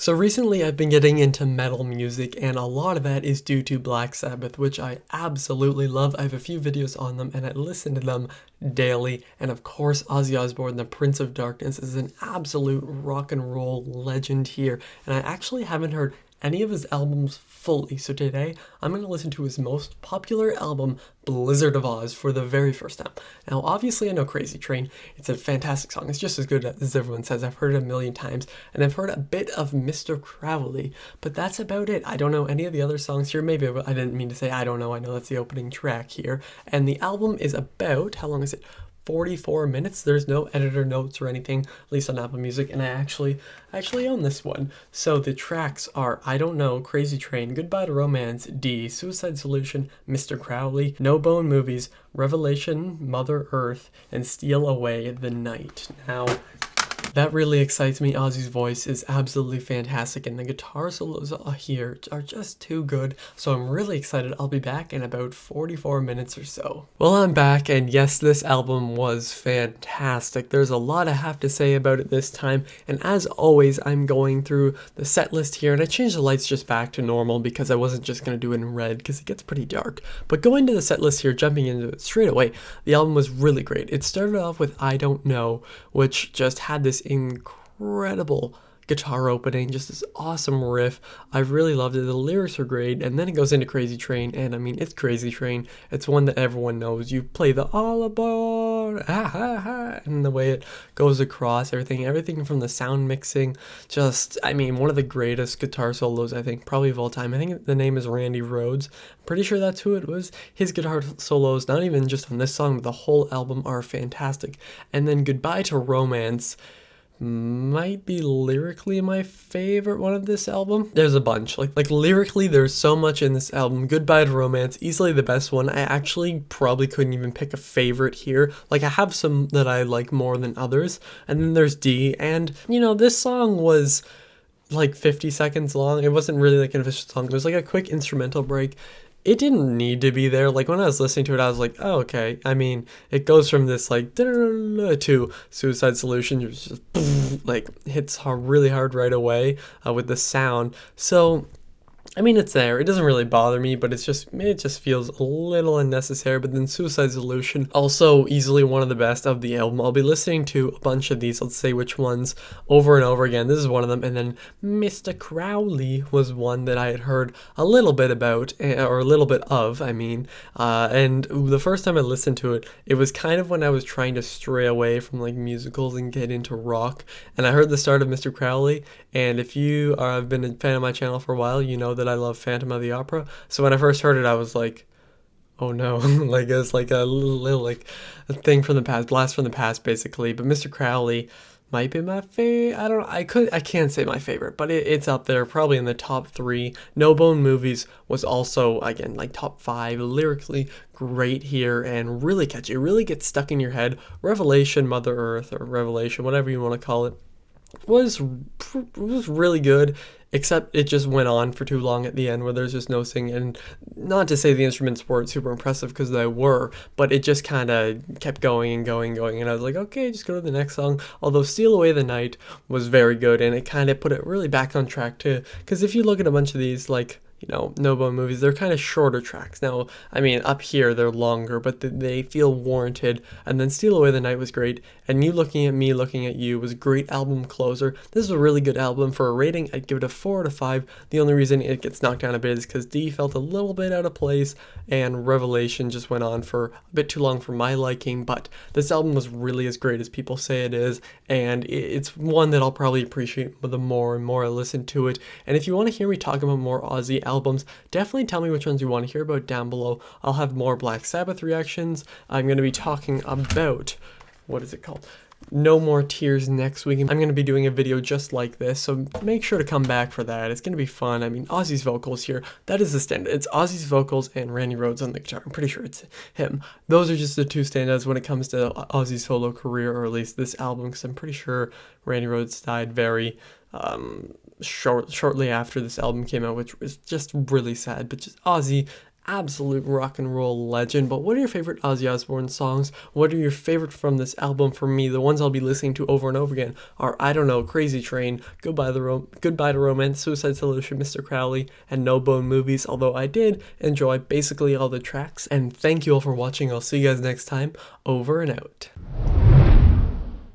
So recently I've been getting into metal music, and a lot of that is due to Black Sabbath, which I absolutely love. I have a few videos on them and I listen to them daily. And of course, Ozzy Osbourne, the Prince of Darkness, is an absolute rock and roll legend here. And I actually haven't heard any of his albums fully, so today I'm going to listen to his most popular album, Blizzard of Ozz, for the very first time. Now, obviously I know Crazy Train, it's a fantastic song, it's just as good as everyone says, I've heard it a million times, and I've heard a bit of Mr. Crowley, but that's about it. I don't know any of the other songs here, maybe I didn't mean to say I don't know, I know that's the opening track here, and the album is about, how long is it? 44 minutes. There's no editor notes or anything, at least on Apple Music, and I actually own this one. So the tracks are I Don't Know, Crazy Train, Goodbye to Romance, D, Suicide Solution, Mr. Crowley, No Bone Movies, Revelation, Mother Earth, and Steal Away the Night. Now, that really excites me. Ozzy's voice is absolutely fantastic, and the guitar solos here are just too good, so I'm really excited. I'll be back in about 44 minutes or so. Well, I'm back, and yes, this album was fantastic. There's a lot I have to say about it this time, and as always, I'm going through the set list here, and I changed the lights just back to normal because I wasn't just going to do it in red because it gets pretty dark. But going to the set list here, jumping into it straight away, the album was really great. It started off with I Don't Know, which just had this incredible guitar opening, just this awesome riff. I really loved it. The lyrics are great, and then it goes into Crazy Train, and I mean, it's Crazy Train. It's one that everyone knows. You play the all aboard, ha ha ha, and the way it goes across everything from the sound mixing, just, I mean, one of the greatest guitar solos, I think, probably of all time. I think the name is Randy Rhoads. Pretty sure that's who it was. His guitar solos, not even just on this song, but the whole album are fantastic. And then Goodbye to Romance might be lyrically my favorite one of this album. There's a bunch. Like lyrically, there's so much in this album. Goodbye to Romance, easily the best one. I actually probably couldn't even pick a favorite here. Like, I have some that I like more than others. And then there's D, and, you know, this song was like 50 seconds long. It wasn't really like an official song. It was like a quick instrumental break. It didn't need to be there. Like, when I was listening to it, I was like, oh, okay. I mean, it goes from this, like, to Suicide Solution, just, like, hits really hard right away with the sound. So, I mean, it's there. It doesn't really bother me, but it just feels a little unnecessary. But then Suicide Solution, also easily one of the best of the album. I'll be listening to a bunch of these. Let's say which ones over and over again. This is one of them. And then Mr. Crowley was one that I had heard a little bit about, or a little bit of, I mean. And the first time I listened to it, it was kind of when I was trying to stray away from like musicals and get into rock. And I heard the start of Mr. Crowley. And if you have been a fan of my channel for a while, you know that I love Phantom of the Opera. So when I first heard it, I was like, oh no, like it's like a little like a thing from the past, blast from the past basically. But Mr. Crowley might be my favorite. I don't know. I can't say my favorite, but it's up there, probably in the top 3. No Bone Movies was also, again, like top 5. Lyrically great here and really catchy. It really gets stuck in your head. Revelation, Mother Earth, or Revelation, whatever you want to call it, was really good, except it just went on for too long at the end where there's just no singing. And not to say the instruments weren't super impressive, because they were, but it just kind of kept going and going, and I was like, okay, just go to the next song. Although Steal Away the Night was very good, and it kind of put it really back on track too, because if you look at a bunch of these, like, you know, No Bone Movies, they're kind of shorter tracks. Now, I mean, up here they're longer, but they feel warranted. And then Steal Away the Night was great, and You Looking at Me, Looking at You was a great album closer. This is a really good album. For a rating, I'd give it a 4 out of 5. The only reason it gets knocked down a bit is because D felt a little bit out of place, and Revelation just went on for a bit too long for my liking. But this album was really as great as people say it is, and it's one that I'll probably appreciate the more and more I listen to it. And if you want to hear me talk about more Ozzy albums, definitely tell me which ones you want to hear about down below. I'll have more Black Sabbath reactions. I'm going to be talking about, what is it called? No More Tears next week. I'm going to be doing a video just like this, so make sure to come back for that. It's going to be fun. I mean, Ozzy's vocals here, that is the standard. It's Ozzy's vocals and Randy Rhoads on the guitar. I'm pretty sure it's him. Those are just the two standouts when it comes to Ozzy's solo career, or at least this album, because I'm pretty sure Randy Rhoads died very shortly after this album came out, which was just really sad. But just Ozzy, absolute rock and roll legend. But what are your favorite Ozzy Osbourne songs? What are your favorite from this album? For me, the ones I'll be listening to over and over again are, I don't know, Crazy Train, Goodbye to Romance, Suicide Solution, Mr. Crowley, and No Bone Movies, although I did enjoy basically all the tracks. And thank you all for watching. I'll see you guys next time. Over and out.